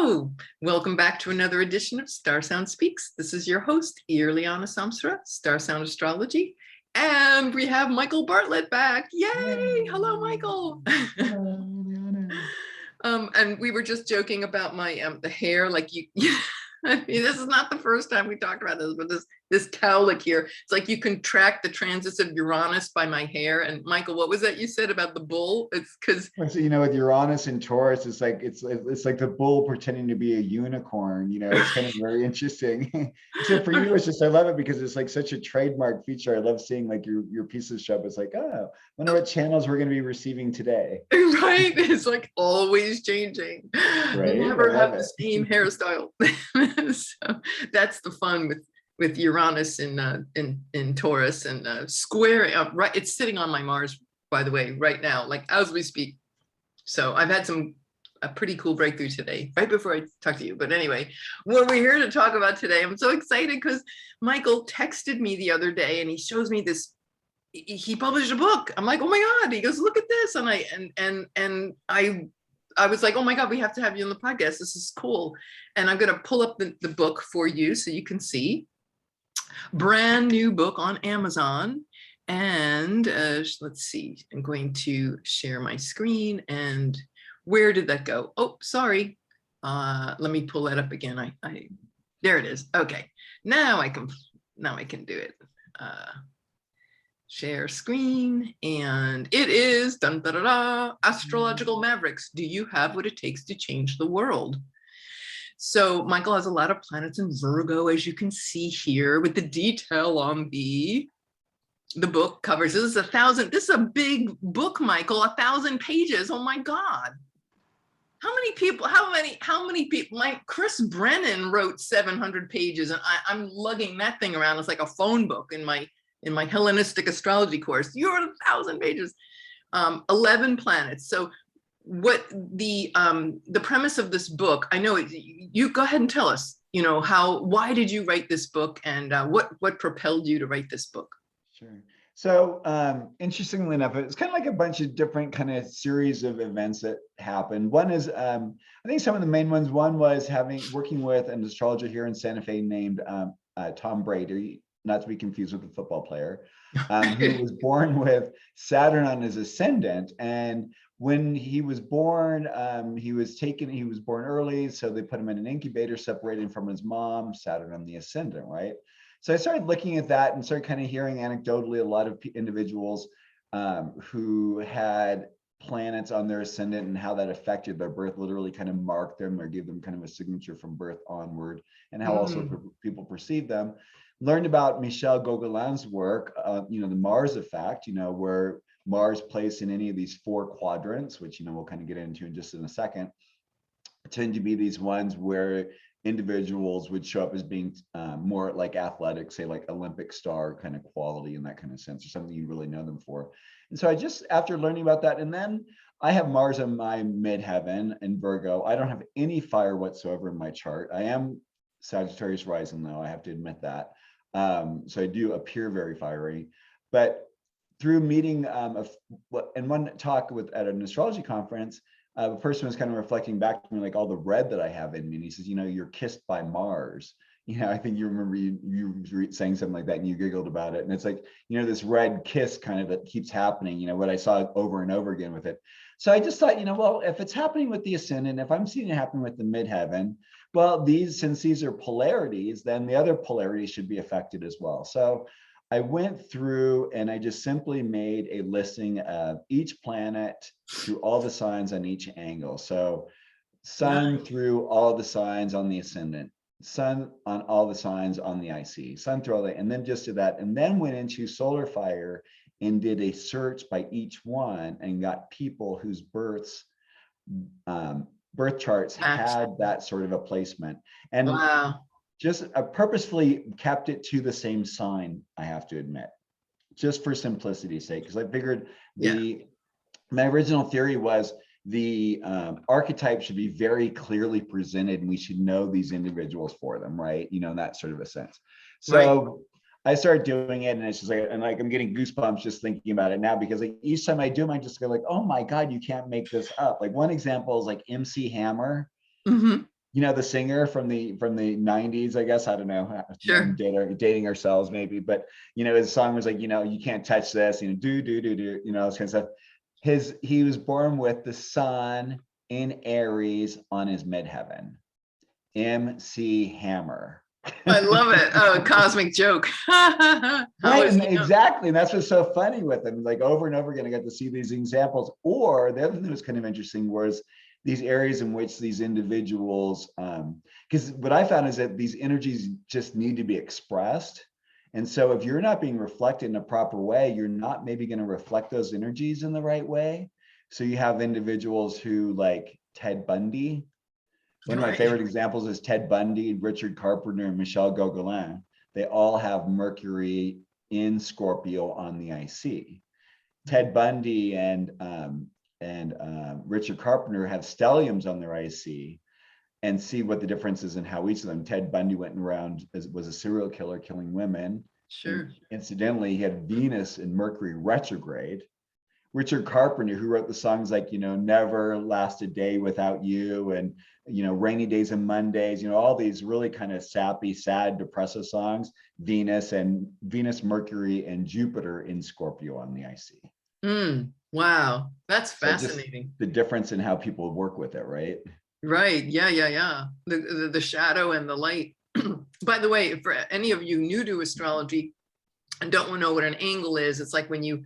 Hello, welcome back to another edition of StarSound Speaks. This is your host, Irliana Samstra, StarSound Astrology, and we have Michael Bartlett back. Yay! Hello, Michael. And we were just joking about my the hair, like you. I mean, this is not the first time we talked about this, but this cowlick here, it's like you can track the transits of Uranus by my hair. And Michael, what was that you said about the bull? It's because so, with Uranus and Taurus, it's like the bull pretending to be a unicorn. It's kind of very interesting. Except for you, it's just I love it because it's like such a trademark feature. I love seeing like your pieces show up. It's like, oh, I wonder what channels we're going to be receiving today. Right, it's like always changing. Right, never have the same hairstyle. So that's the fun with Uranus in Taurus and square up. Right, it's sitting on my Mars, by the way, right now, like as we speak. So I've had a pretty cool breakthrough today, right before I talk to you. But anyway, what we're here to talk about today, I'm so excited because Michael texted me the other day and he shows me this. He published a book. I'm like, oh my God. He goes, look at this. And I was like, oh my God, we have to have you on the podcast. This is cool. And I'm going to pull up the book for you so you can see. Brand new book on Amazon. And let's see, I'm going to share my screen. And where did that go? Oh, sorry. Let me pull that up again. There it is. Okay. Now I can do it. Share screen, and it is dun, da, da, da, Astrological Mavericks. Do you have what it takes to change the world? So Michael has a lot of planets in Virgo, as you can see here, with the detail on the book covers. This is a big book, Michael, 1,000 pages. Oh my God. How many people, like Chris Brennan wrote 700 pages, and I'm lugging that thing around. It's like a phone book in my Hellenistic astrology course. You're 1,000 pages, 11 planets. So what the premise of this book, I know you go ahead and tell us, why did you write this book, and what propelled you to write this book? Sure. So interestingly enough, it's kind of like a bunch of different kind of series of events that happened. One is, I think some of the main ones, one was working with an astrologer here in Santa Fe named Tom Brady, not to be confused with the football player, who was born with Saturn on his ascendant. And when he was born, he was born early. So they put him in an incubator, separated from his mom, Saturn on the ascendant, right? So I started looking at that and started kind of hearing anecdotally a lot of individuals who had planets on their ascendant and how that affected their birth, literally kind of marked them or gave them kind of a signature from birth onward, and how also people perceive them. Learned about Michel Gauguin's work, the Mars effect, where Mars placed in any of these 4 quadrants, which, we'll kind of get into in just in a second, tend to be these ones where individuals would show up as being more like athletic, say like Olympic star kind of quality in that kind of sense, or something you really know them for. And so after learning about that, and then I have Mars in my midheaven in Virgo. I don't have any fire whatsoever in my chart. I am Sagittarius rising, though, I have to admit that. So I do appear very fiery, but through meeting and one talk at an astrology conference, the person was kind of reflecting back to me like all the red that I have in me, and he says, you're kissed by Mars. I think you remember you saying something like that, and you giggled about it, and it's like, this red kiss kind of that keeps happening, what I saw over and over again with it. So I just thought, well, if it's happening with the ascendant, if I'm seeing it happen with the midheaven, well, since these are polarities, then the other polarities should be affected as well. So I went through and I just simply made a listing of each planet through all the signs on each angle. So Sun through all the signs on the ascendant, Sun on all the signs on the IC, Sun through all that, and then just did that, and then went into solar fire and did a search by each one and got people whose birth charts had that sort of a placement. And just purposefully kept it to the same sign, I have to admit, just for simplicity's sake, because I figured my original theory was the archetype should be very clearly presented, and we should know these individuals for them, right? In that sort of a sense. So I started doing it, and it's just like, I'm getting goosebumps just thinking about it now, because like each time I do them, I just go like, oh my God, you can't make this up. Like one example is like MC Hammer. you know, the singer from the 90s, I guess. I don't know. Sure. Dating ourselves maybe, but you know, his song was like, you know, you can't touch this, you know, do, you know, this kind of stuff. He was born with the sun in Aries on his midheaven. MC Hammer. I love it. Oh, cosmic joke. How Right, is and he know? exactly, and that's what's so funny with him. Like over and over again, I got to see these examples. Or the other thing that was kind of interesting was these areas in which these individuals, because what I found is that these energies just need to be expressed. And so if you're not being reflected in a proper way, you're not maybe going to reflect those energies in the right way. So you have individuals who like Ted Bundy. One of my Right. favorite examples is Ted Bundy, Richard Carpenter, and Michel Gauguin. They all have Mercury in Scorpio on the IC. Ted Bundy and Richard Carpenter have stelliums on their IC, and see what the difference is in how each of them. Ted Bundy went around was a serial killer killing women. Sure. And incidentally, he had Venus and Mercury retrograde. Richard Carpenter, who wrote the songs like, you know, Never Last a Day Without You, and, you know, Rainy Days and Mondays, you know, all these really kind of sappy, sad, depressive songs, Venus, Mercury, and Jupiter in Scorpio on the IC. Wow. That's So just fascinating. the difference in how people work with it, right? Right. Yeah. The shadow and the light. By the way, for any of you new to astrology and don't want to know what an angle is, it's like when you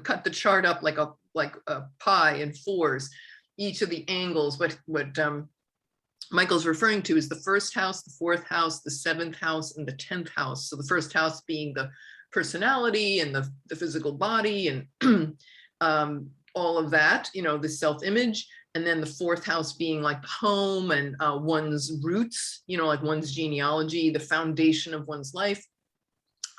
cut the chart up like a pie in fours. Each of the angles, what Michael's referring to is the first house, the fourth house, the seventh house, and the 10th house. So the first house being the personality and the physical body and all of that, you know, the self-image. And then the fourth house being like the home and one's roots, you know, like one's genealogy, the foundation of one's life.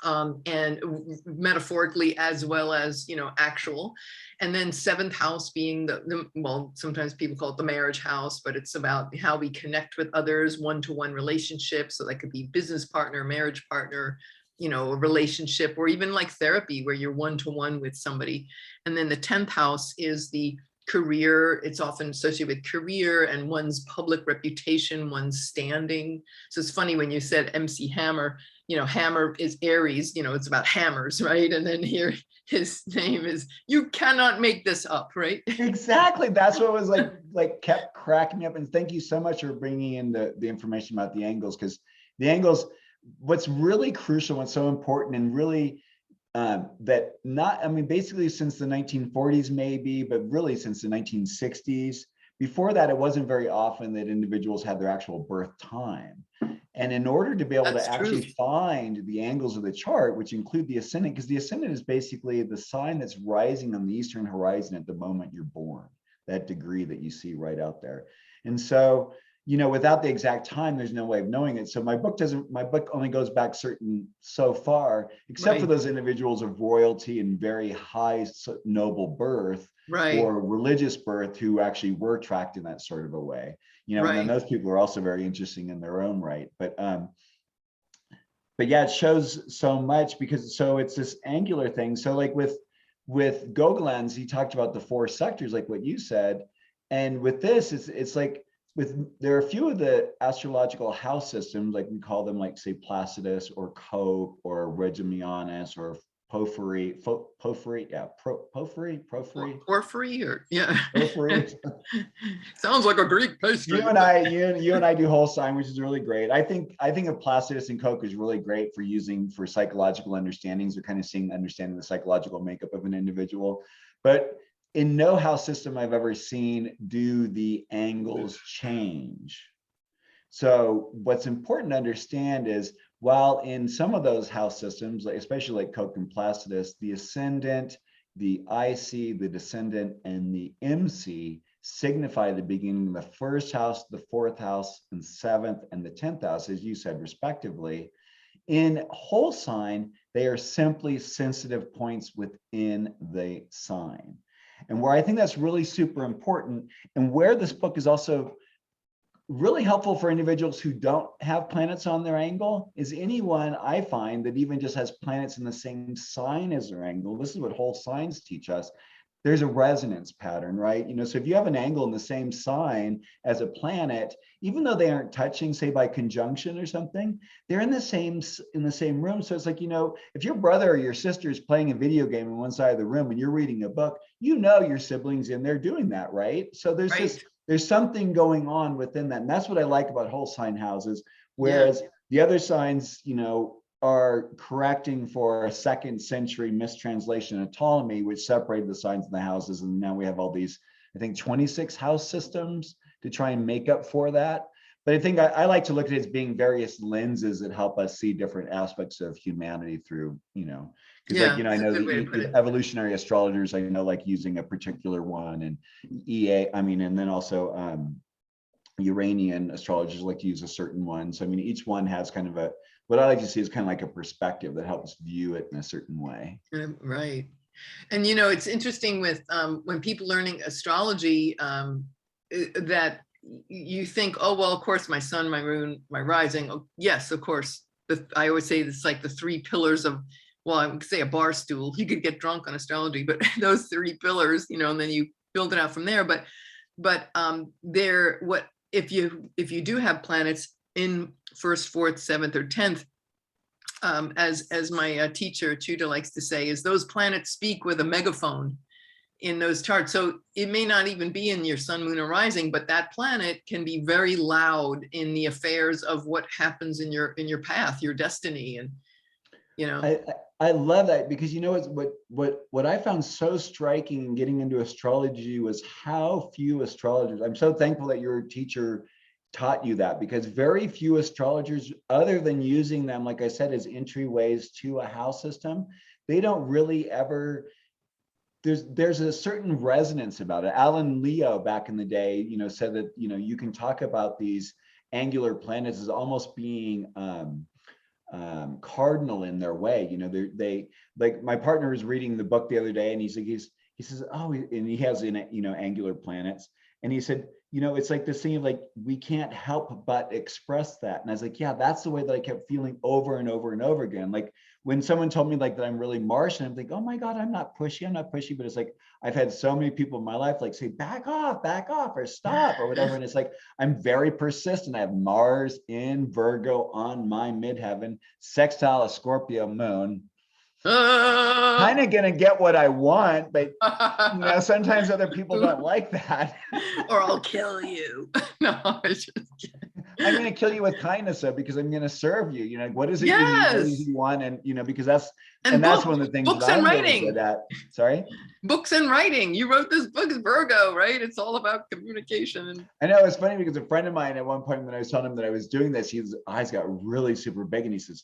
And metaphorically as well as, you know, actual. And then seventh house being well, sometimes people call it the marriage house, but it's about how we connect with others, one-to-one relationships. So that could be business partner, marriage partner, you know, a relationship, or even like therapy where you're one-to-one with somebody. And then the 10th house is the career. It's often associated with career and one's public reputation, one's standing. So it's funny when you said MC Hammer, you know, Hammer is Aries, you know, it's about hammers, right? And then here his name is, you cannot make this up, right? Exactly. That's what was like kept cracking me up. And thank you so much for bringing in the information about the angles, because the angles, what's really crucial, what's so important, and really that not, I mean, basically since the 1940s maybe, but really since the 1960s. Before that, it wasn't very often that individuals had their actual birth time. And in order to be able That's to actually true. find the angles of the chart, which include the ascendant, because the ascendant is basically the sign that's rising on the eastern horizon at the moment you're born, that degree that you see right out there. And so, you know, without the exact time, there's no way of knowing it. So my book only goes back certain so far, except for Right. those individuals of royalty and very high noble birth, Right. or religious birth, who actually were tracked in that sort of a way. You know, and then Right. those people are also very interesting in their own right. But yeah, it shows so much, because so it's this angular thing. So like with Gauguin's, he talked about the four sectors, like what you said. And with this, it's like there are a few of the astrological house systems, like we call them, like say Placidus or Cope or Regimianus or Porphyry, Porphyry, or yeah. Porphyry. Sounds like a Greek pastry. You and I do whole sign, which is really great. I think of Placidus and Coke is really great for using for psychological understandings, or kind of understanding the psychological makeup of an individual. But in no house system I've ever seen do the angles change. So what's important to understand is, while in some of those house systems, especially like Coke and Placidus, the ascendant, the IC, the descendant, and the MC signify the beginning of the first house, the fourth house, and seventh, and the 10th house, as you said, respectively. In whole sign, they are simply sensitive points within the sign. And where I think that's really super important, and where this book is also really helpful for individuals who don't have planets on their angle, is anyone I find that even just has planets in the same sign as their angle. This is what whole signs teach us. there's a resonance pattern, right? So if you have an angle in the same sign as a planet, even though they aren't touching, say by conjunction or something, they're in the same room. So it's like, if your brother or your sister is playing a video game on one side of the room and you're reading a book, your siblings in there doing that, right? So Right. there's something going on within that. And that's what I like about whole sign houses. Yeah. Whereas the other signs, are correcting for a 2nd century mistranslation of Ptolemy, which separated the signs of the houses. And now we have all these, I think, 26 house systems to try and make up for that. But I think I like to look at it as being various lenses that help us see different aspects of humanity through, because Yeah, I that's a know good way to put the it. evolutionary astrologers, I know, like using a particular one, and and then also Uranian astrologers like to use a certain one. So each one has kind of what I like to see is kind of like a perspective that helps view it in a certain way. Right. And it's interesting with when people learning astrology, that you think, oh, well, of course, my sun, my moon, my rising. Oh, yes, of course. I always say it's like the 3 pillars of, well, I would say a bar stool. You could get drunk on astrology, but those 3 pillars, and then you build it out from there. But what if you do have planets in 1st, 4th, 7th, or 10th, as my teacher Tudor likes to say, is those planets speak with a megaphone in those charts. So it may not even be in your sun, moon, or rising, but that planet can be very loud in the affairs of what happens in your path, your destiny, and I love that, because what I found so striking in getting into astrology was how few astrologers. I'm so thankful that your teacher taught you that, because very few astrologers, other than using them, like I said, as entryways to a house system, they don't really ever. There's a certain resonance about it. Alan Leo back in the day, said that you can talk about these angular planets as almost being cardinal in their way. They like, my partner was reading the book the other day, and he says, oh, and he has angular planets, and he said, it's like this thing of like, we can't help but express that. And I was like, yeah, that's the way that I kept feeling over and over and over again. Like when someone told me like that I'm really Martian, I'm like, oh my God, I'm not pushy. But it's like, I've had so many people in my life like say, back off, or stop, or whatever. And it's like, I'm very persistent. I have Mars in Virgo on my midheaven, sextile a Scorpio moon. Kind of gonna get what I want, but sometimes other people don't like that. Or I'll kill you. No, it's just I'm going to kill you with kindness, though, because I'm going to serve you. What is it you need? What is it you want? And because that's that's one of the things books that and I'm writing. really good at. Sorry. Books and writing. You wrote this book, Virgo, right? It's all about communication. I know, it's funny because a friend of mine at one point, when I was telling him that I was doing this, his eyes got really super big, and he says,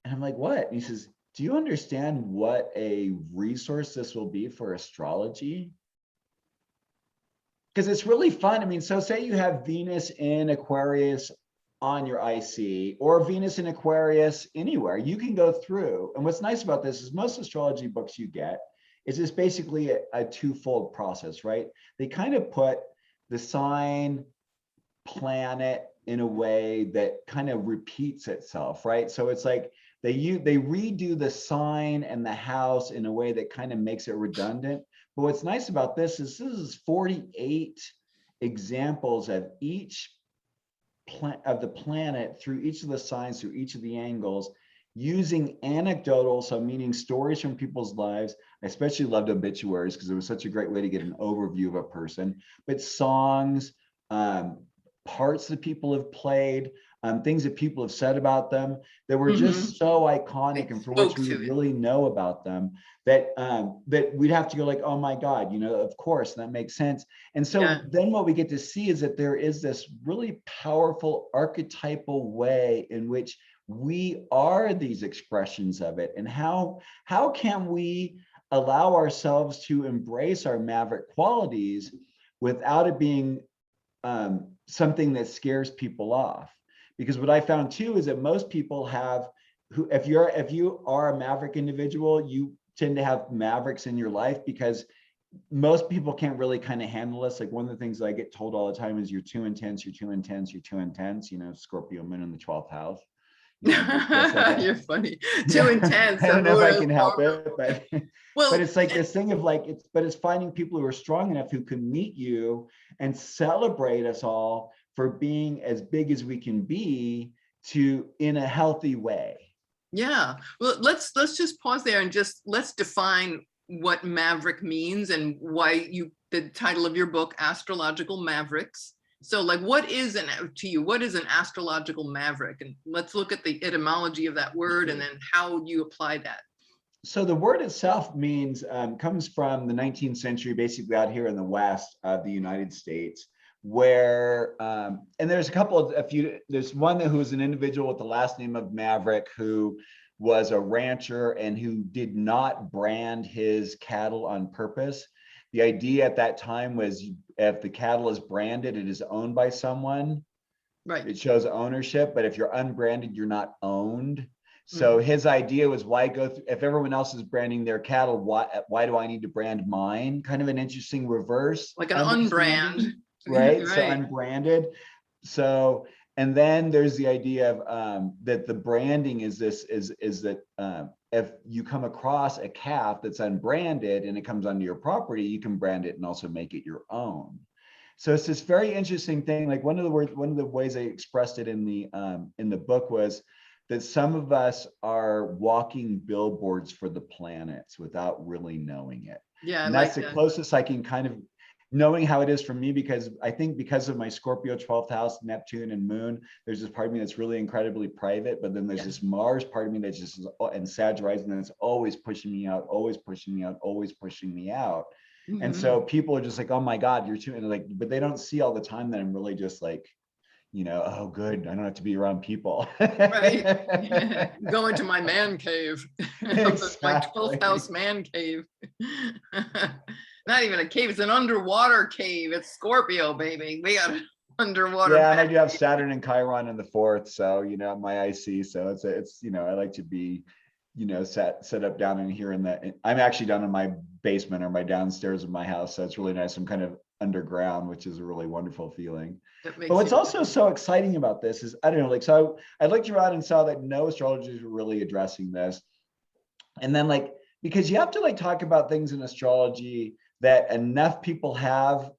and I'm like, what? And he says, do you understand what a resource this will be for astrology? Because it's really fun. So say you have Venus in Aquarius on your IC, or Venus in Aquarius anywhere, you can go through. And what's nice about this is most astrology books you get is just basically a twofold process, right? They kind of put the sign, planet in a way that kind of repeats itself, right? So it's like they redo the sign and the house in a way that kind of makes it redundant. But what's nice about this is 48 examples of each of the planet through each of the signs, through each of the angles, using anecdotal, so meaning stories from people's lives. I especially loved obituaries because it was such a great way to get an overview of a person, but songs, parts that people have played, things that people have said about them that were just so iconic, and for which we really know about them, that that we'd have to go like, oh my God, of course, that makes sense. And so then what we get to see is that there is this really powerful archetypal way in which we are these expressions of it. And how can we allow ourselves to embrace our maverick qualities without it being something that scares people off? Because what I found too is that most people have, if you are a maverick individual, you tend to have mavericks in your life, because most people can't really kind of handle this. Like one of the things that I get told all the time is, you're too intense, Scorpio moon in the 12th house. Just like You're funny. Too intense. I don't I'm know if I real can help powerful. it, but Well, it's like this thing of like it's finding people who are strong enough who can meet you and celebrate us all for being as big as we can be to in a healthy way. yeah. Well, let's just pause there and just let's define what maverick means and why the title of your book, Astrological Mavericks. So like, what is what is an astrological maverick? And let's look at the etymology of that word and then how you apply that. So the word itself means, comes from the 19th century, basically out here in the West of the United States, where, and there's there's one who was an individual with the last name of Maverick, who was a rancher and who did not brand his cattle on purpose. The idea at that time was if the cattle is branded, it is owned by someone. Right. It shows ownership, but if you're unbranded, you're not owned. So his idea was, why go through, if everyone else is branding their cattle, why do I need to brand mine? Kind of an interesting reverse. Like an unbrand. Right? Right. So unbranded. So, and then there's the idea of that the branding is that if you come across a calf that's unbranded and it comes onto your property, you can brand it and also make it your own. So it's this very interesting thing. Like one of the ways I expressed it in the book was that some of us are walking billboards for the planets without really knowing it. Yeah, and that's the closest I can kind of knowing how it is for me, because I think because of my Scorpio 12th house, Neptune and Moon, there's this part of me that's really incredibly private, but then there's this Mars part of me that's just, and Sag rising, that's always pushing me out, always pushing me out, always pushing me out. And so people are just like, oh my God, you're too, and like, but they don't see all the time that I'm really just like, oh, good, I don't have to be around people. Right. Go into my man cave. Exactly. My 12th house man cave. Not even a cave, it's an underwater cave. It's Scorpio, baby. We got an underwater. Yeah, and I do have Saturn and Chiron in the 4th, so my IC. So it's I like to be set up down in here in I'm actually down in my basement or my downstairs of my house, so it's really nice. I'm kind of underground, which is a really wonderful feeling. But what's also so exciting about this is, I don't know, like, so I looked around and saw that no astrologers were really addressing this. And then like, because you have to like talk about things in astrology that enough people have,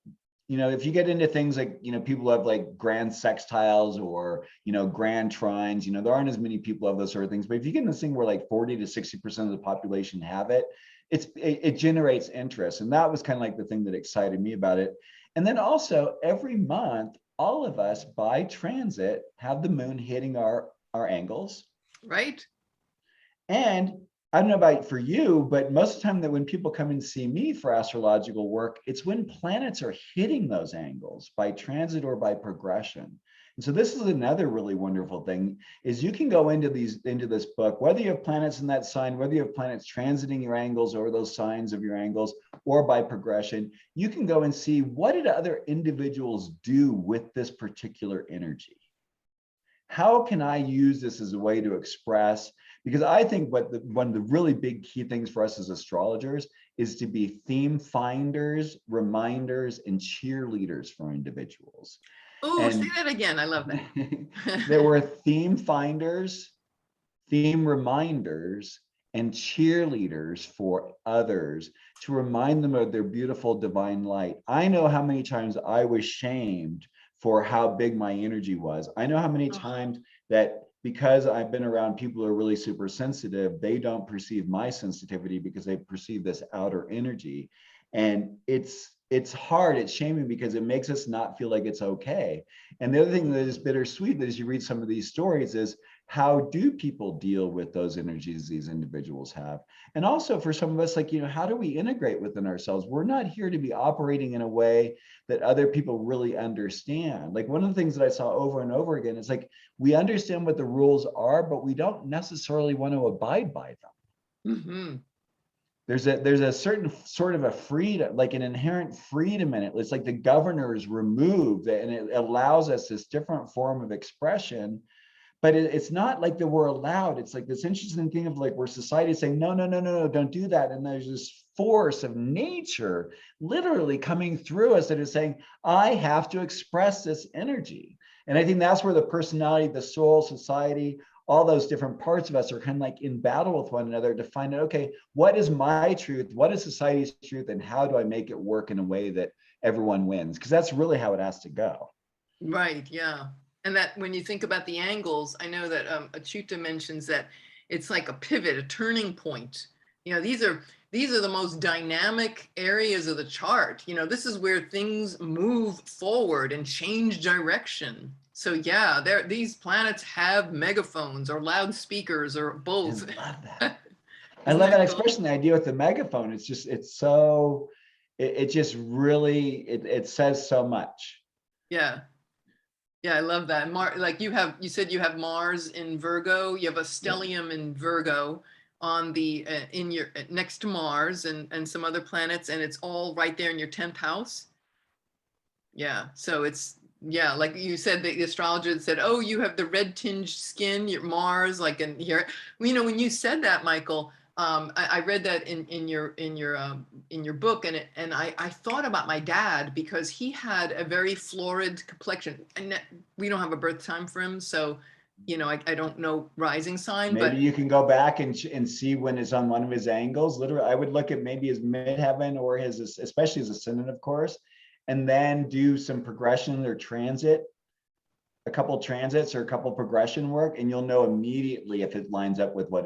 if you get into things like, people have like grand sextiles or, grand trines, there aren't as many people have those sort of things. But if you get in this thing where like 40 to 60% of the population have it, it generates interest. And that was kind of like the thing that excited me about it. And then also every month, all of us by transit have the moon hitting our angles. Right. And I don't know about for you, but most of the time that when people come and see me for astrological work, it's when planets are hitting those angles by transit or by progression. And so this is another really wonderful thing, is you can go into this book, whether you have planets in that sign, whether you have planets transiting your angles or those signs of your angles, or by progression, you can go and see, what did other individuals do with this particular energy? How can I use this as a way to express? Because I think one of the really big key things for us as astrologers is to be theme finders, reminders, and cheerleaders for individuals. Oh, say that again. I love that. There were theme finders, theme reminders, and cheerleaders for others to remind them of their beautiful divine light. I know how many times I was shamed for how big my energy was. I know how many times that because I've been around people who are really super sensitive, they don't perceive my sensitivity because they perceive this outer energy. And it's hard, it's shaming, because it makes us not feel like it's okay. And the other thing that is bittersweet, that as you read some of these stories, is how do people deal with those energies these individuals have? And also for some of us, like, how do we integrate within ourselves? We're not here to be operating in a way that other people really understand. Like one of the things that I saw over and over again is like, we understand what the rules are, but we don't necessarily want to abide by them. Mm-hmm. There's a certain sort of a freedom, like an inherent freedom in it. It's like the governor is removed, and it allows us this different form of expression. But it's not like that we're allowed. It's like this interesting thing of like where society is saying, no, don't do that. And there's this force of nature literally coming through us that is saying, I have to express this energy. And I think that's where the personality, the soul, society, all those different parts of us are kind of like in battle with one another to find out, okay, what is my truth? What is society's truth? And how do I make it work in a way that everyone wins? Because that's really how it has to go. Right, yeah. And that when you think about the angles, I know that Achyuta mentions that it's like a pivot, a turning point. You know, these are the most dynamic areas of the chart. You know, this is where things move forward and change direction. So yeah, these planets have megaphones or loudspeakers or I both. love that. I Isn't love that, that cool? especially the idea with the megaphone. It's just, it's so, it just really, it says so much. Yeah. Yeah, I love that. Like you said you have Mars in Virgo, you have a Yeah. stellium in Virgo on the in your next to Mars and some other planets, and it's all right there in your 10th house. Yeah, so it's yeah, like you said, the astrologer said, "Oh, you have the red tinged skin, your Mars, like in here." You know, when you said that, Michael, I read that in your book, and I thought about my dad because he had a very florid complexion, and we don't have a birth time for him, so you know, I don't know rising sign, Maybe but you can go back and see when it's on one of his angles. Literally, I would look at maybe his midheaven or his, especially his ascendant, of course, and then do some progression or transit, a couple transits or a couple progression work, and you'll know immediately if it lines up with what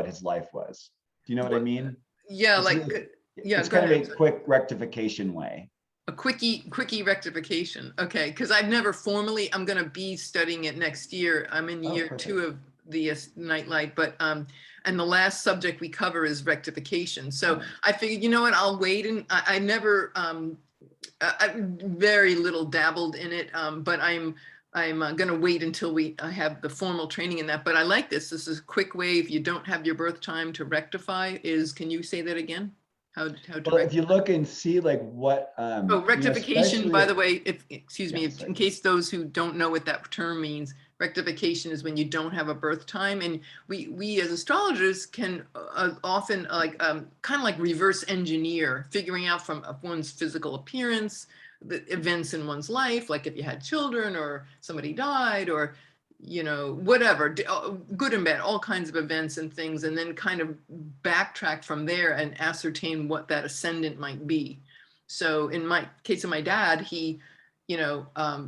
his life was. Do you know what I mean? yeah, It's like really, yeah, it's go kind of ahead. a quick rectification way. A quickie rectification. Okay, because I've never formally, I'm going to be studying it next year. I'm in Oh, year two perfect. of the Nightlight, but and the last subject we cover is rectification. So Nice. I figured, you know what, I'll wait, and I never, I very little dabbled in it, but I'm going to wait until I have the formal training in that. But I like this. This is a quick way. If you don't have your birth time to rectify, can you say that again? How to Well, if you rectify? look and see like what, Oh, rectification, by especially, the way, if, excuse yeah, me, in sorry. case those who don't know what that term means, rectification is when you don't have a birth time. And we as astrologers can often kind of like reverse engineer, figuring out from one's physical appearance, the events in one's life, like if you had children or somebody died or, you know, whatever, good and bad, all kinds of events and things, and then kind of backtrack from there and ascertain what that ascendant might be. So in my case of my dad, he, you know,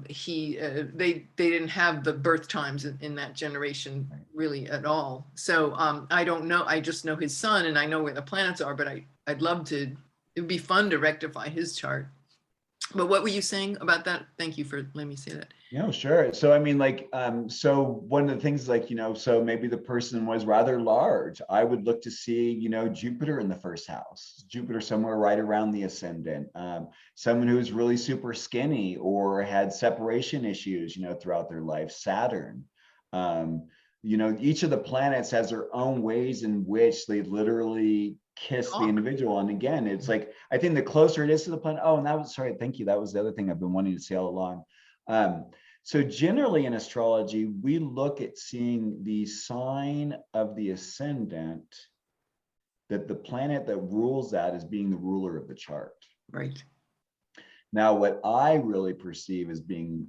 they didn't have the birth times in that generation really at all. So I don't know. I just know his son, and I know where the planets are. But I'd love to. It'd be fun to rectify his chart. But what were you saying about that? Thank you for letting me say that. Yeah, sure. So I mean, like, so one of the things, like, so maybe the person was rather large. I would look to see, Jupiter in the first house, Jupiter somewhere right around the ascendant. Someone who's really super skinny or had separation issues, throughout their life, Saturn. Each of the planets has their own ways in which they literally kiss the Talk. individual. And again, it's like, I think the closer it is to the planet. Oh, and that was, sorry, thank you. That was the other thing I've been wanting to say all along. So generally in astrology, we look at seeing the sign of the ascendant, that the planet that rules that is being the ruler of the chart. Right. Now, what I really perceive as being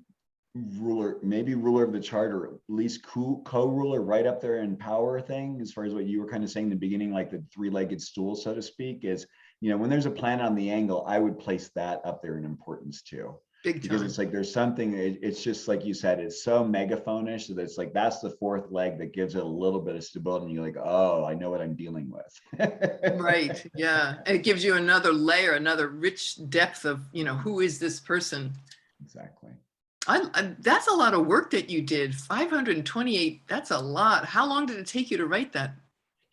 maybe ruler of the chart, or at least co-ruler, right up there in power thing, as far as what you were kind of saying in the beginning, like the three-legged stool, so to speak, is, when there's a planet on the angle, I would place that up there in importance too. Big Because time. it's like there's something, it's just like you said, it's so megaphonish that it's like that's the fourth leg that gives it a little bit of stability, and you're like, oh, I know what I'm dealing with. Right. Yeah. And it gives you another layer, another rich depth of, who is this person? Exactly. That's a lot of work that you did. 528. That's a lot. How long did it take you to write that?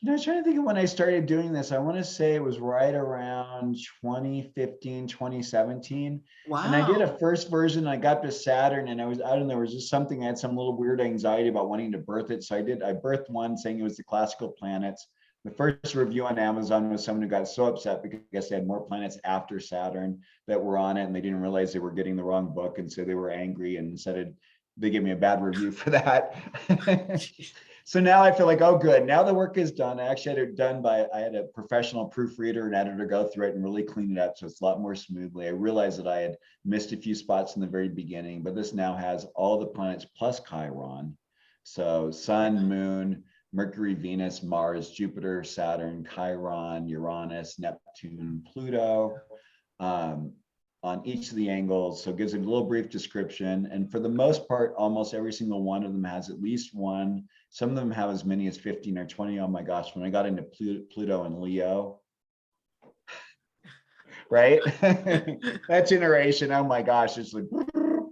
I was trying to think of when I started doing this. I want to say it was right around 2015, 2017. And I did Wow. a first version. I got to Saturn, and I don't know, there was just something, I had some little weird anxiety about wanting to birth it. So I birthed one saying it was the classical planets. The first review on Amazon was someone who got so upset because they had more planets after Saturn that were on it, and they didn't realize they were getting the wrong book. And so they were angry, and they gave me a bad review for that. So now I feel like, oh, good. Now the work is done. I actually had it done I had a professional proofreader and editor go through it and really clean it up. So it's a lot more smoothly. I realized that I had missed a few spots in the very beginning, but this now has all the planets plus Chiron. So Sun, Moon, Mercury, Venus, Mars, Jupiter, Saturn, Chiron, Uranus, Neptune, Pluto, on each of the angles. So it gives a little brief description. And for the most part, almost every single one of them has at least one. Some of them have as many as 15 or 20. Oh my gosh, when I got into Pluto and Leo, right? That generation, oh my gosh, it's like,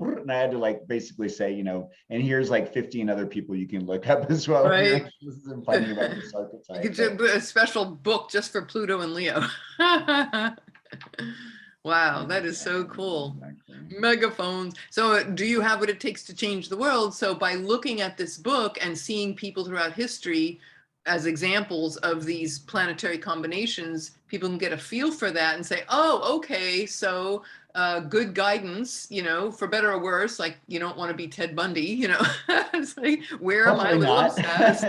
and I had to like basically say, you know, and here's like 15 other people you can look up as well. Right. Like, this isn't funny about this archetype. You could do a special book just for Pluto and Leo. Wow, that is so cool. Exactly. Megaphones. So do you have what it takes to change the world? So by looking at this book and seeing people throughout history as examples of these planetary combinations, people can get a feel for that and say, oh, okay, so good guidance, you know, for better or worse, like you don't want to be Ted Bundy, you know. It's like, where am I a little obsessed?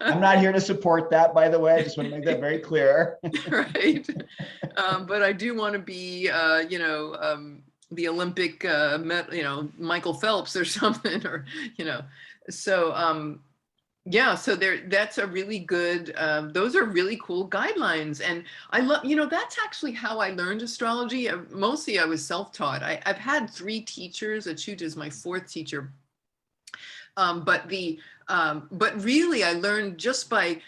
I'm not here to support that, by the way. I just want to make that very clear. Right. But I do want to be, you know, the Olympic, you know, Michael Phelps or something, or, you know, so yeah, so that's a really good, those are really cool guidelines. And I love, you know, that's actually how I learned astrology. Mostly I was self-taught. I've had 3 teachers. Achut is my 4th teacher. But really I learned just by,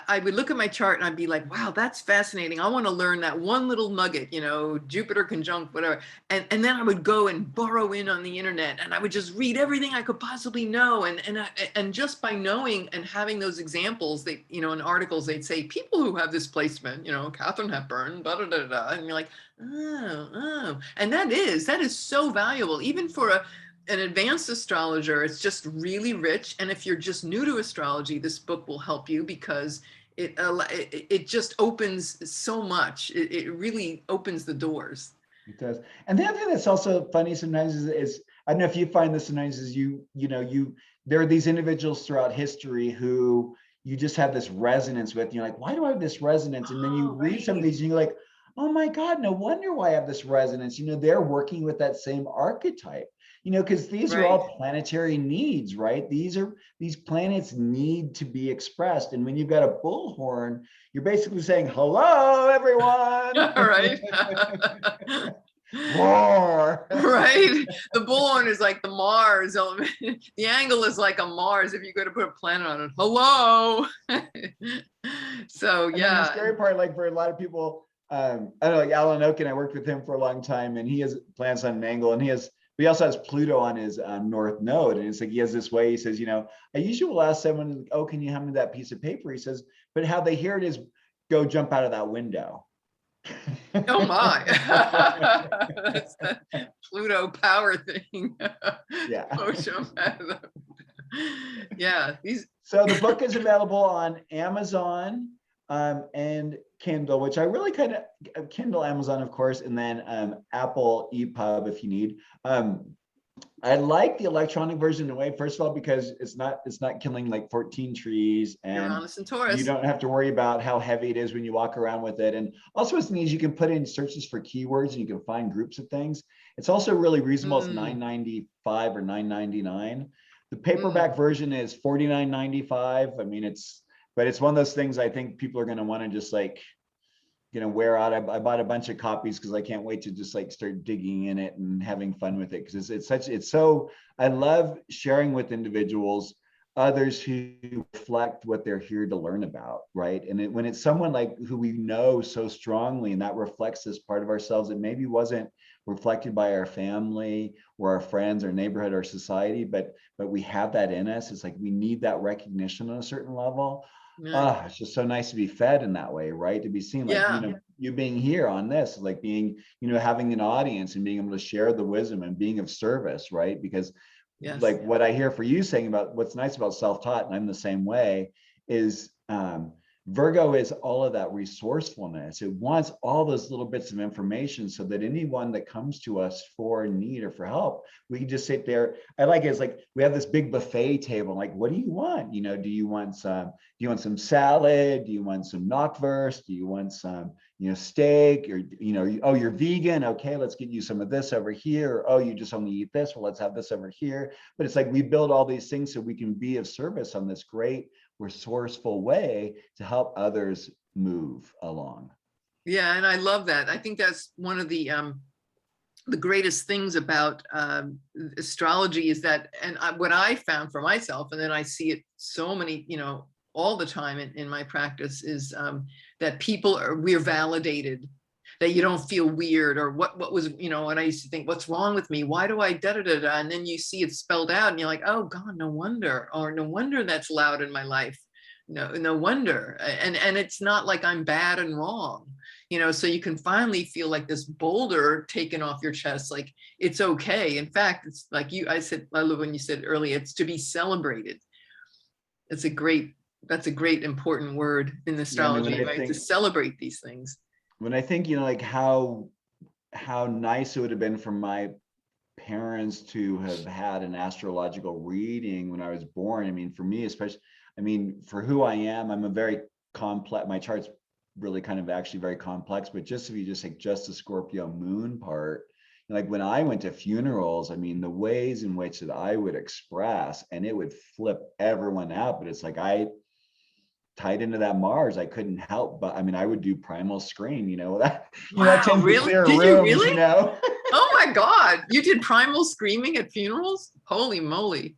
I would look at my chart and I'd be like, wow, that's fascinating. I want to learn that one little nugget, you know, Jupiter conjunct, whatever. And then I would go and burrow in on the internet and I would just read everything I could possibly know. And just by knowing and having those examples, they, you know, in articles, they'd say people who have this placement, you know, Katharine Hepburn, da, da, da, da. And you're like, oh. And that is so valuable, even for an advanced astrologer. It's just really rich. And if you're just new to astrology, this book will help you because it just opens so much. It really opens the doors. It does. And the other thing that's also funny sometimes is I don't know if you find this sometimes, is there are these individuals throughout history who you just have this resonance with. And you're like, why do I have this resonance? And then you read some of these and you're like, oh my God, no wonder why I have this resonance. You know, they're working with that same archetype. You know, because these are all planetary needs, right? These planets need to be expressed. And when you've got a bullhorn, you're basically saying, hello, everyone. Right. Roar. Right. The bullhorn is like the Mars element. The angle is like a Mars if you go to put a planet on it. Hello. So yeah. The scary part, like for a lot of people, I don't know, like Alan Oken, I worked with him for a long time, and he has plans on an angle, and he also has Pluto on his north node. And it's like, he has this way, he says, you know, I usually will ask someone, oh, can you hand me that piece of paper? He says, but how they hear it is, go jump out of that window. Oh my. That's the Pluto power thing. Yeah. Yeah. So the book is available on Amazon and Kindle, which I really kind of, Kindle, Amazon, of course, and then Apple EPUB if you need. I like the electronic version in a way, first of all, because it's not killing like 14 trees, and Uranus and Taurus. You don't have to worry about how heavy it is when you walk around with it. And also what's neat is you can put in searches for keywords and you can find groups of things. It's also really reasonable. It's $9.95 or $9.99. The paperback version is $49.95. I mean, but it's one of those things I think people are going to want to just like, you know, wear out. I bought a bunch of copies because I can't wait to just like start digging in it and having fun with it, because it's so, I love sharing with individuals, others who reflect what they're here to learn about, right? And when it's someone like who we know so strongly and that reflects this part of ourselves that maybe wasn't reflected by our family or our friends or neighborhood or society, but we have that in us. It's like we need that recognition on a certain level. It's just so nice to be fed in that way, right? To be seen, like, you know, you being here on this, like being, you know, having an audience and being able to share the wisdom and being of service, right? Because like what I hear for you saying about what's nice about self-taught, and I'm the same way, is Virgo is all of that resourcefulness. It wants all those little bits of information so that anyone that comes to us for need or for help, we can just sit there. I like it. It's like we have this big buffet table. Like, what do you want? You know, do you want some salad? Do you want some knockwurst? Do you want some, steak? Or, oh, you're vegan. Okay, let's get you some of this over here. Or, oh, you just only eat this. Well, let's have this over here. But it's like we build all these things so we can be of service on this great resourceful way to help others move along. Yeah, and I love that. I think that's one of the greatest things about astrology is that, and what I found for myself, and then I see it so many, all the time in my practice, is that we're validated, that you don't feel weird or what was, and I used to think, what's wrong with me? Why do I da da da da? And then you see it spelled out and you're like, oh God, no wonder, or no wonder that's loud in my life. No wonder. And it's not like I'm bad and wrong, so you can finally feel like this boulder taken off your chest, like it's okay. In fact, it's like I love when you said earlier, it's to be celebrated. That's a great important word in astrology, right? To celebrate these things. When I think, like how nice it would have been for my parents to have had an astrological reading when I was born. I mean, for me, especially, for who I am, I'm a very complex, my chart's really kind of actually very complex, but just if you just take just the Scorpio moon part, like when I went to funerals, the ways in which that I would express, and it would flip everyone out, but it's like I tied into that Mars, I couldn't help but I would do primal scream, that tends to clear rooms, you really? Oh my God, you did primal screaming at funerals? Holy moly.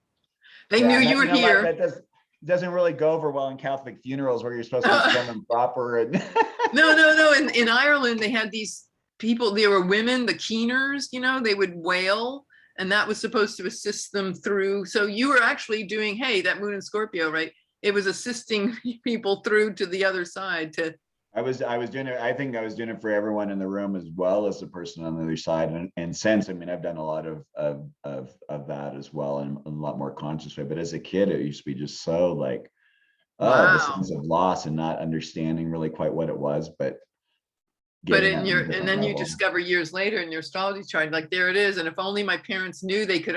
They knew you were here. That doesn't really go over well in Catholic funerals where you're supposed to be prim and proper. And No. In Ireland, they had these people, they were women, the keeners, they would wail, and that was supposed to assist them through. So you were actually doing, hey, that moon in Scorpio, right? It was assisting people through to the other side. I was doing it. I think I was doing it for everyone in the room as well as the person on the other side. And since, I've done a lot of that as well, and a lot more conscious way. But as a kid, it used to be just so like, the sense of loss and not understanding really quite what it was. But then you discover years later in your astrology chart, like there it is. And if only my parents knew, they could,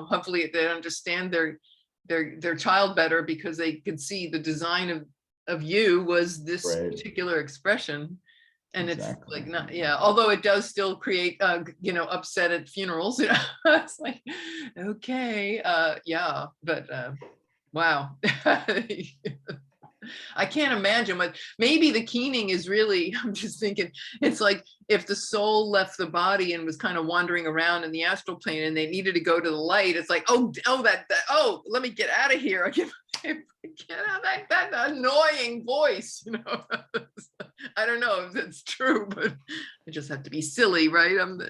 hopefully they'd understand their child better, because they could see the design of you was this particular expression. And exactly. It's like not, yeah, although it does still create upset at funerals, it's like, okay, yeah, but wow. I can't imagine, but maybe the keening is really, I'm just thinking, it's like if the soul left the body and was kind of wandering around in the astral plane and they needed to go to the light, it's like, oh, let me get out of here. I get out of that annoying voice, I don't know if that's true, but I just have to be silly, right? I love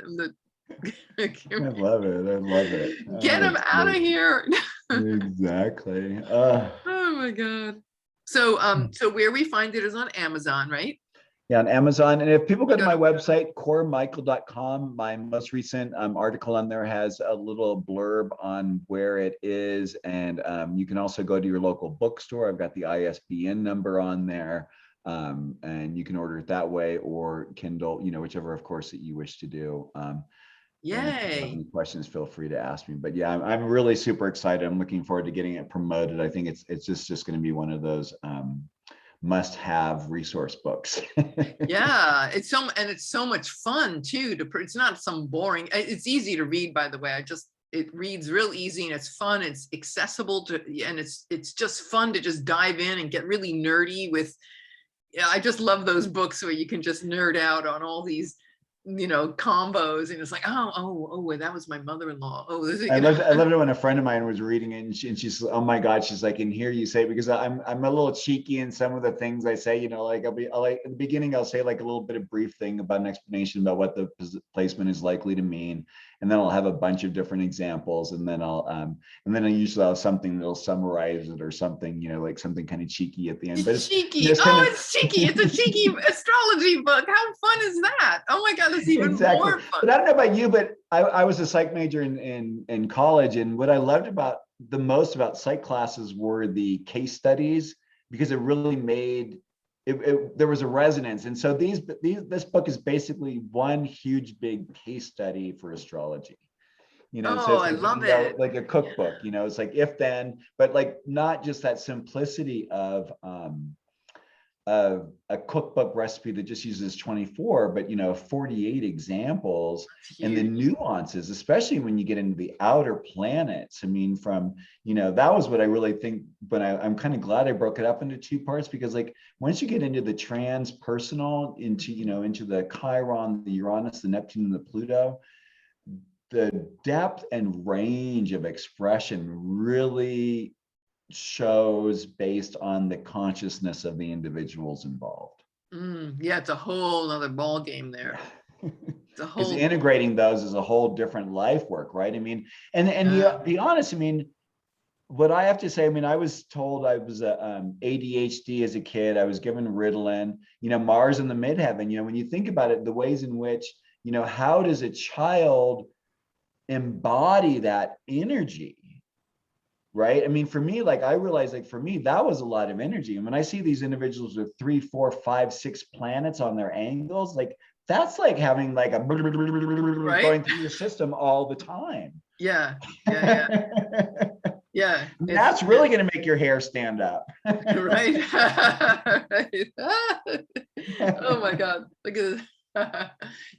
it. Get him out of here. Exactly. Oh my God. So where we find it is on Amazon, right? Yeah, on Amazon. And if people go to my website, coremichael.com, my most recent article on there has a little blurb on where it is. And you can also go to your local bookstore. I've got the ISBN number on there. And you can order it that way, or Kindle, whichever, of course, that you wish to do. Yay. If you have any questions, feel free to ask me. But yeah, I'm really super excited. I'm looking forward to getting it promoted. I think it's just going to be one of those must-have resource books. Yeah, it's so much fun too. It's not some boring. It's easy to read, by the way. It reads real easy and it's fun. It's accessible and it's just fun to just dive in and get really nerdy with. Yeah, I just love those books where you can just nerd out on all these combos, and it's like, oh, that was my mother-in-law. Oh, this is, I loved it when a friend of mine was reading it, and she's, oh my God, she's like, and here you say, because I'm a little cheeky in some of the things I say, like at the beginning, I'll say like a little bit of brief thing about an explanation about what the placement is likely to mean, and then I'll have a bunch of different examples, and then I'll usually have something that'll summarize it or something, like something kind of cheeky at the end. But it's cheeky. It's cheeky. It's a cheeky astrology book. How fun is that? Oh my God. That's even more fun. But I don't know about you, but I was a psych major in college, and what I loved the most about psych classes were the case studies, because it really made there was a resonance. And so this book is basically one huge big case study for astrology. So Oh, it's I like, love it. like a cookbook, it's like if then, but like not just that simplicity of a cookbook recipe that just uses 24, but 48 examples and the Huge. nuances, especially when you get into the outer planets. I mean, that was what I really think, but I'm kind of glad I broke it up into two parts, because like once you get into the transpersonal, into the Chiron, the Uranus, the Neptune, and the Pluto, the depth and range of expression really shows based on the consciousness of the individuals involved. Yeah, it's a whole other ball game there. It's a Because whole integrating those is a whole different life work, right? I mean, and you be honest, I mean, what I have to say, I mean, I was told I was ADHD as a kid. I was given Ritalin, Mars in the midheaven. When you think about it, the ways in which, how does a child embody that energy? Right. I mean, for me, like I realized, like for me, that was a lot of energy. And when I see these individuals with 3, 4, 5, 6 planets on their angles, like that's like having like a right. going through your system all the time. Yeah. Yeah. That's really going to make your hair stand up. Right. Right. Oh my God. Look at this.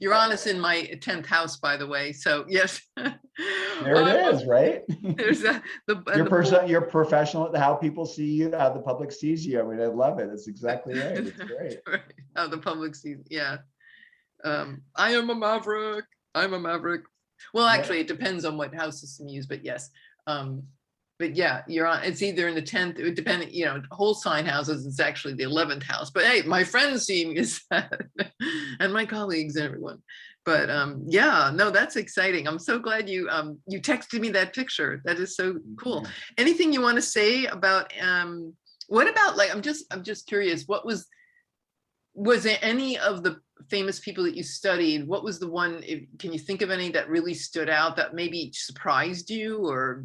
Uranus in my 10th house, by the way. So yes. There it is, right? There's You're professional at how people see you, how the public sees you. I mean, I love it. That's exactly right. It's great. Right. How the public sees. Yeah. I am a maverick. I'm a maverick. Well, actually, it depends on what house system you use, but yes. But yeah, it's either in the 10th, it depends, whole sign houses, it's actually the 11th house. But hey, my friends see me as that, and my colleagues and everyone. But yeah, no, that's exciting. I'm so glad you texted me that picture. That is so cool. Anything you want to say about what about, like, I'm just curious, was there any of the famous people that you studied, what was the one, can you think of any that really stood out that maybe surprised you or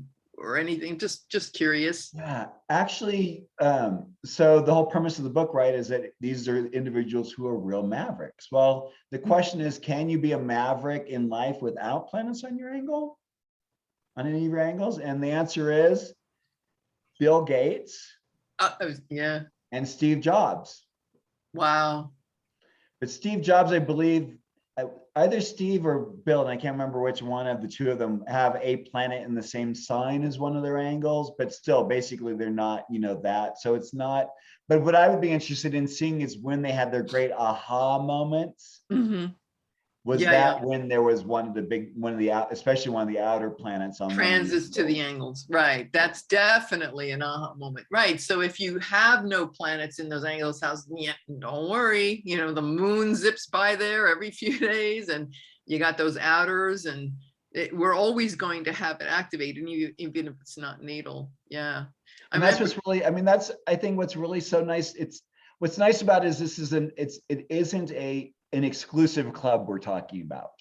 anything? Just curious. Yeah, actually, so the whole premise of the book, right, is that these are individuals who are real mavericks. Well, the question is, can you be a maverick in life without planets on your angle, on any of your angles? And the answer is Bill Gates, yeah, and Steve Jobs. Wow. But Steve Jobs, I believe, either Steve or Bill, and I can't remember which one of the two of them, have a planet in the same sign as one of their angles, but still, basically, they're not, that. So it's not, but what I would be interested in seeing is when they had their great aha moments. Was that when there was especially one of the outer planets on transits to the angles, right? That's definitely an aha moment, right? So if you have no planets in those angles, don't worry, the moon zips by there every few days, and you got those outers, and we're always going to have it activated, even if it's not natal. Yeah, and that's what's really, I mean, that's, I think what's really so nice. What's nice about it is it isn't an exclusive club we're talking about.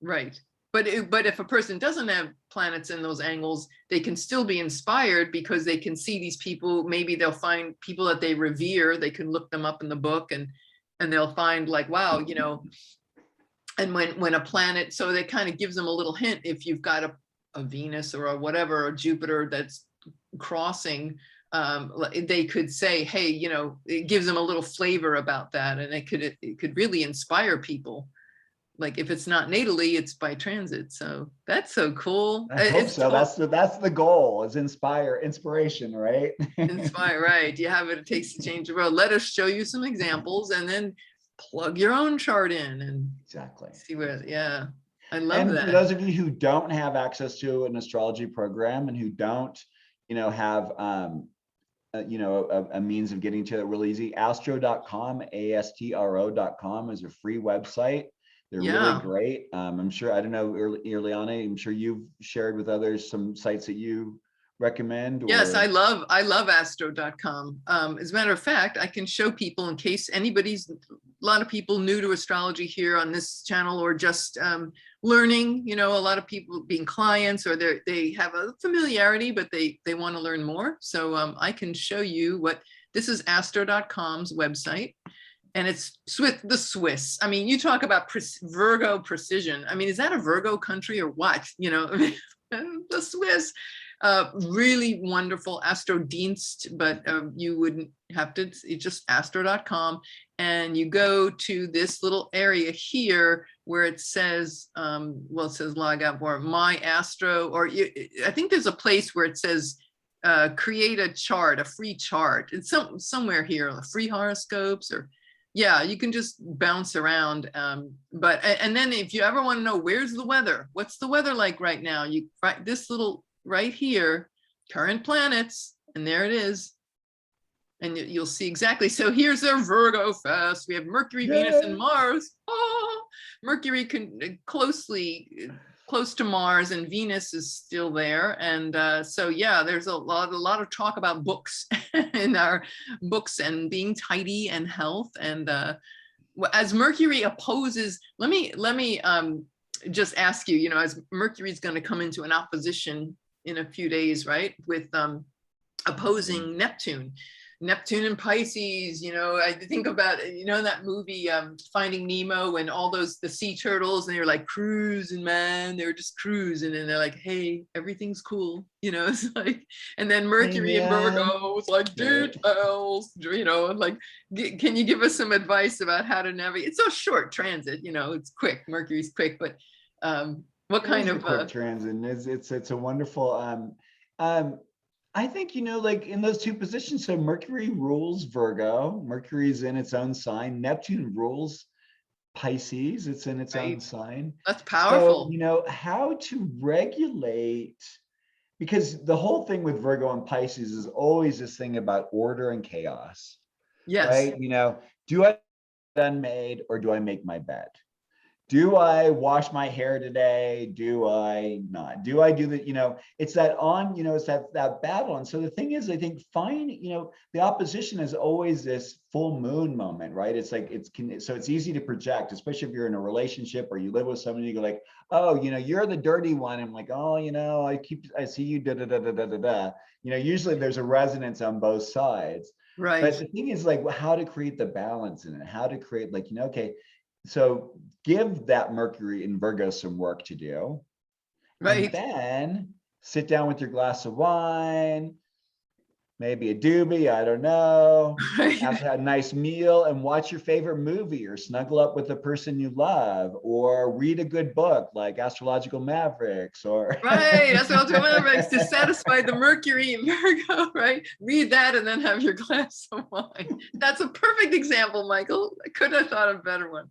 Right. But if a person doesn't have planets in those angles, they can still be inspired because they can see these people. Maybe they'll find people that they revere. They can look them up in the book, and they'll find, like, wow, and when a planet, so that kind of gives them a little hint. If you've got a Venus or a whatever, or Jupiter that's crossing, they could say, hey, it gives them a little flavor about that, and it could really inspire people. Like if it's not natally, it's by transit. So that's so cool. I hope so. That's the goal, is inspiration, right? Inspire, right? You have it takes to change the world. Let us show you some examples, and then plug your own chart in and see where. Yeah, I love that. And for those of you who don't have access to an astrology program and who don't, have a means of getting to it real easy, astro.com, astro.com is a free website. They're really great. I'm sure, I don't know, Ileana, I'm sure you've shared with others some sites that you recommend. Yes, I love astro.com. As a matter of fact, I can show people, in case a lot of people new to astrology here on this channel, or just learning, a lot of people being clients, or they have a familiarity, but they want to learn more. So I can show you what This is astro.com's website. And it's the Swiss. I mean, you talk about Virgo precision. I mean, is that a Virgo country or what? You know, the Swiss, really wonderful Astrodienst, but you wouldn't have to, it's just astro.com. And you go to this little area here where it says, well, it says log out or my astro, or I think there's a place where it says, create a chart, a free chart. It's somewhere here, free horoscopes or, yeah, you can just bounce around. And then if you ever want to know where's the weather, what's the weather like right now? You write this little right here, current planets, and there it is. And you'll see exactly. So here's our Virgo fest. We have Mercury, Venus, and Mars. Oh, Mercury close to Mars, and Venus is still there. And so, yeah, there's a lot of talk about books in our books and being tidy and health. And as Mercury opposes, let me just ask you, you know, as Mercury is going to come into an opposition in a few days, right, with opposing Neptune and Pisces, you know, I think about, you know, that movie Finding Nemo, and all the sea turtles, and they're like cruising, man, they're just cruising, and they're like, hey, everything's cool, you know. It's like, and then Mercury and Virgo, it's like details, you know, and like, can you give us some advice about how to navigate? It's a short transit, you know, it's quick, Mercury's quick, but what kind of quick transit? It's a wonderful I think, you know, like in those two positions, so Mercury rules Virgo, Mercury's in its own sign, Neptune rules Pisces, it's in its own sign. That's powerful. So, you know, how to regulate, because the whole thing with Virgo and Pisces is always this thing about order and chaos. Yes. Right? You know, do I unmade or do I make my bed? Do I wash my hair today? Do I not? Do I do that? You know, it's that you know, it's that battle. And so the thing is, I think you know, the opposition is always this full moon moment, right? It's like, so it's easy to project, especially if you're in a relationship or you live with somebody, you go like, oh, you know, you're the dirty one. I'm like, oh, you know, I see you, da, da, da, da, da, da, da. You know, usually there's a resonance on both sides. Right. But the thing is like how to create the balance in it, how to create like, you know, okay, so give that Mercury in Virgo some work to do. Right. And then sit down with your glass of wine, maybe a doobie, I don't know, have a nice meal and watch your favorite movie, or snuggle up with the person you love, or read a good book like Astrological Mavericks, or right, Astrological Mavericks, to satisfy the Mercury in Virgo, right? Read that and then have your glass of wine. That's a perfect example, Michael. I couldn't have thought of a better one.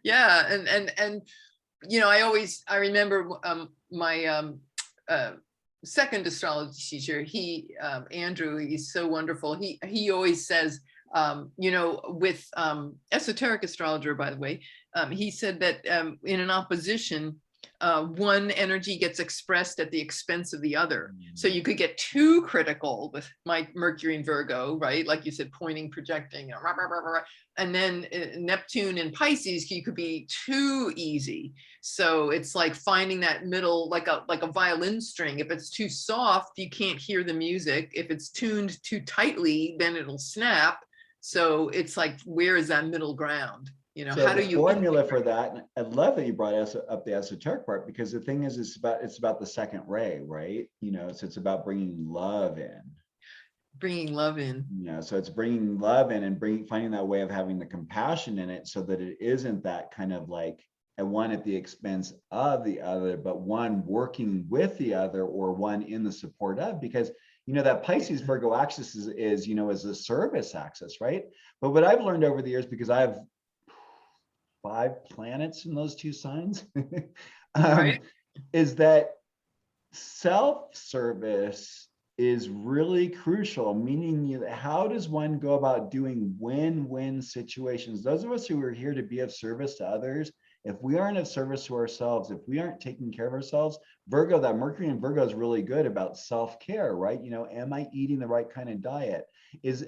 Yeah, and you know, I remember my second astrology teacher, Andrew, he's so wonderful. He always says, you know, with esoteric astrologer, by the way, he said that in an opposition, one energy gets expressed at the expense of the other. So you could get too critical with my Mercury and Virgo, right? Like you said, pointing, projecting, and then Neptune and Pisces, you could be too easy. So it's like finding that middle, like a violin string. If it's too soft, you can't hear the music. If it's tuned too tightly, then it'll snap. So it's like, where is that middle ground? You know, so how do you formula for that? And I love that you brought up the esoteric part, because the thing is, it's about the second ray, right? You know, so it's about bringing love in. Bringing love in. Yeah, so it's bringing love in and finding that way of having the compassion in it, so that it isn't that kind of like one at the expense of the other, but one working with the other, or one in the support of, because you know that Pisces Virgo axis is you know, is a service axis, right? But what I've learned over the years, because I have 5 planets in those 2 signs, Right. is that self-service is really crucial, meaning how does one go about doing win-win situations? Those of us who are here to be of service to others, if we aren't of service to ourselves, if we aren't taking care of ourselves, Virgo, that Mercury in Virgo is really good about self-care, right? You know, am I eating the right kind of diet?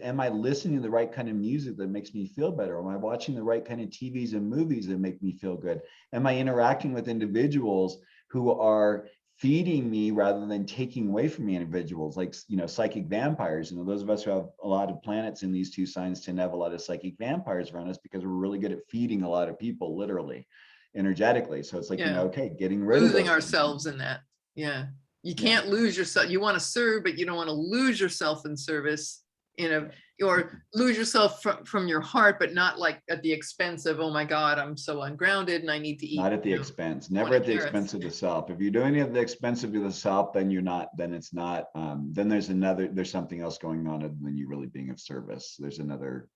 Am I listening to the right kind of music that makes me feel better? Am I watching the right kind of TVs and movies that make me feel good? Am I interacting with individuals who are feeding me rather than taking away from me individuals, like, psychic vampires. Those of us who have a lot of planets in these two signs tend to have a lot of psychic vampires around us because we're really good at feeding a lot of people, literally, energetically. So it's like, Yeah. Okay, getting rid of Losing those ourselves things. in that. Yeah. You Yeah. can't lose yourself. You want to serve, but you don't want to lose yourself in service, or lose yourself from your heart, but not like at the expense of, oh my God, I'm so ungrounded and I need to eat. Not at the expense, never 20 at the carrots. expense of the self. If you're doing it at the expense of the self, then you're not, then it's not, then there's something else going on other than you really being of service. There's another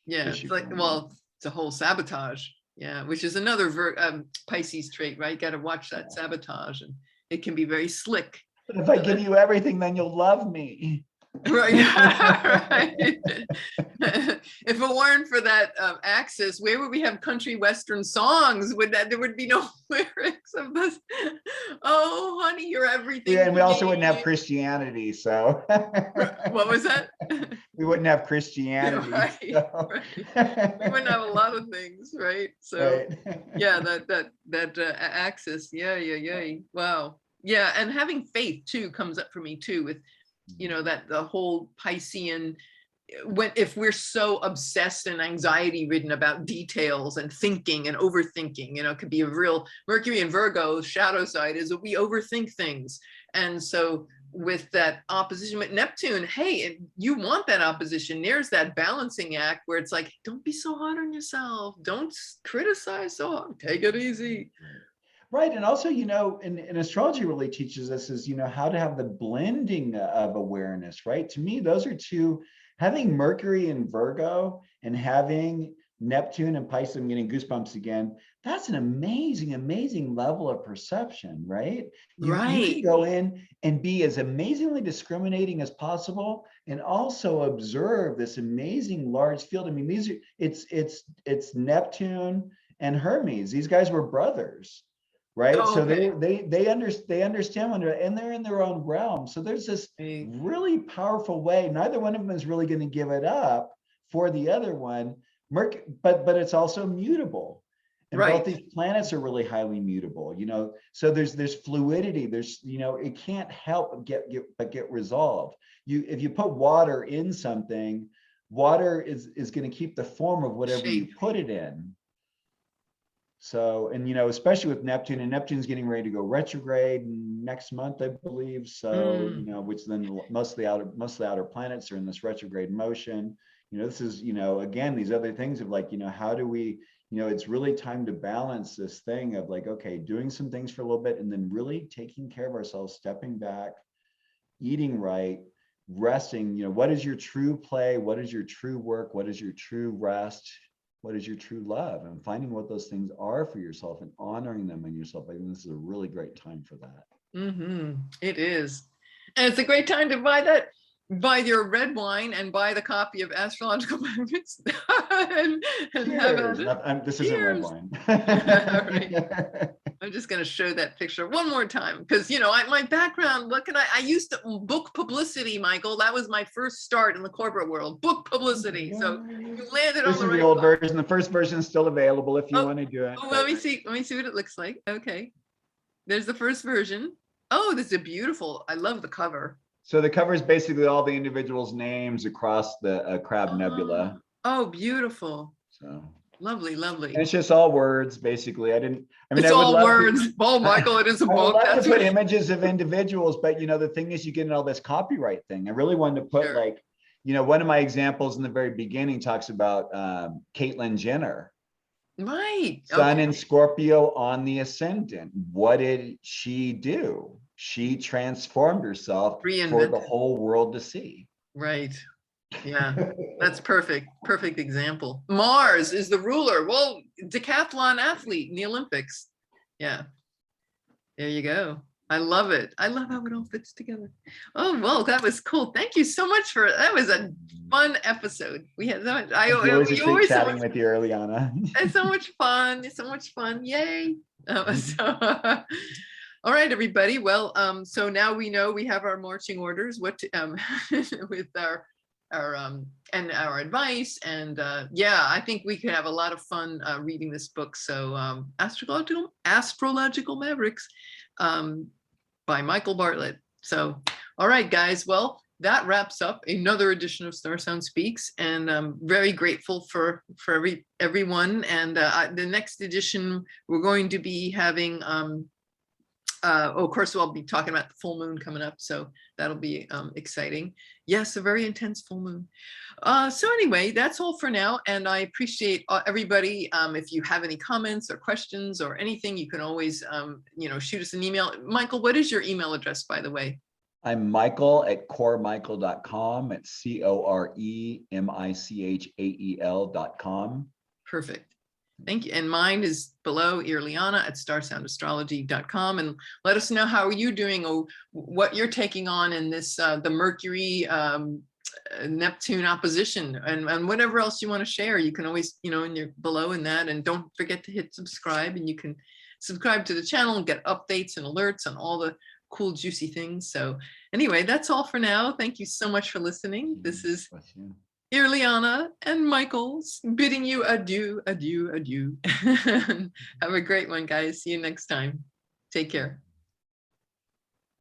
issue. It's like, well, it's a whole sabotage. Yeah, which is another Pisces trait, right? Got to watch that sabotage, and it can be very slick. But if I give you everything, then you'll love me. Right. Right. If it weren't for that axis, where would we have country western songs? There would be no lyrics of this. Oh, honey, you're everything. Yeah, and we also wouldn't have Christianity. So what was that? We wouldn't have Christianity. Right, so. right. We wouldn't have a lot of things, right? So right. yeah, that axis. Yeah. Wow. Yeah, and having faith too comes up for me too, with that the whole Piscean, if we're so obsessed and anxiety ridden about details and thinking and overthinking, it could be a real Mercury and Virgo shadow side is that we overthink things. And so with that opposition with Neptune, hey, you want that opposition. There's that balancing act where it's like, don't be so hard on yourself. Don't criticize so hard. Take it easy. Right. And also, and astrology really teaches us is, how to have the blending of awareness, right? To me, those are two, having Mercury and Virgo and having Neptune and Pisces, I'm getting goosebumps again. That's an amazing, amazing level of perception, right? You can go in and be as amazingly discriminating as possible and also observe this amazing large field. I mean, it's Neptune and Hermes. These guys were brothers. Right. Oh, so okay. they understand one another, and they're in their own realm. So there's this really powerful way. Neither one of them is really going to give it up for the other one. But it's also mutable. And both these planets are really highly mutable, so there's fluidity. There's, it can't help but get resolved. If you put water in something, water is going to keep the form of whatever you put it in. So, and especially with Neptune, and Neptune's getting ready to go retrograde next month, I believe. So, which then most of the outer planets are in this retrograde motion. This is, again, these other things of like, how do we, it's really time to balance this thing of like, okay, doing some things for a little bit and then really taking care of ourselves, stepping back, eating right, resting. What is your true play? What is your true work? What is your true rest? What is your true love? And finding what those things are for yourself and honoring them in yourself. I think this is a really great time for that. It is. And it's a great time to buy your red wine and buy the copy of Astrological Mavericks. and this isn't red wine. Right. I'm just going to show that picture one more time because, my background, I used to book publicity, Michael. That was my first start in the corporate world, book publicity. So you landed on the old version. The first version is still available if you want to do it. Let me see what it looks like. Okay. There's the first version. Oh, this is beautiful. I love the cover. So the cover is basically all the individuals' names across the Crab Nebula. Oh, beautiful. So lovely. And it's just all words, basically. It's all words. Oh, Michael, it is a book. I would love to put images of individuals, but the thing is, you get in all this copyright thing. I really wanted to put one of my examples in the very beginning talks about Caitlyn Jenner. Right. Sun in Scorpio on the ascendant. What did she do? She transformed herself for the whole world to see. Right. Yeah, that's perfect. Perfect example. Mars is the ruler. Well, decathlon athlete in the Olympics. Yeah. There you go. I love it. I love how it all fits together. Oh, well, that was cool. Thank you so much that was a fun episode. We had so much. Always chatting with you, Eliana. It's so much fun. It's so much fun. Yay. All right, everybody. Well, so now we know we have our marching orders, with our and our advice, and I think we could have a lot of fun reading this book. So Astrological Mavericks. by Michael Bartlett. So, all right, guys. Well, that wraps up another edition of StarSound Speaks, and I'm very grateful for everyone. And the next edition, we're going to be having, of course, we'll be talking about the full moon coming up, so that'll be exciting. Yes, a very intense full moon. So anyway, that's all for now, and I appreciate everybody. If you have any comments or questions or anything, you can always, shoot us an email. Michael, what is your email address, by the way? I'm Michael at coremichael.com. It's coremichael.com. Perfect. Thank you. And mine is below, Irliana at starsoundastrology.com. And let us know how are you doing, or what you're taking on in this, the Mercury Neptune opposition, and whatever else you want to share. You can always, in your below in that, and don't forget to hit subscribe, and you can subscribe to the channel and get updates and alerts on all the cool, juicy things. So anyway, that's all for now. Thank you so much for listening. This is Irliana and Michael's bidding you adieu, adieu, adieu. Have a great one, guys. See you next time. Take care.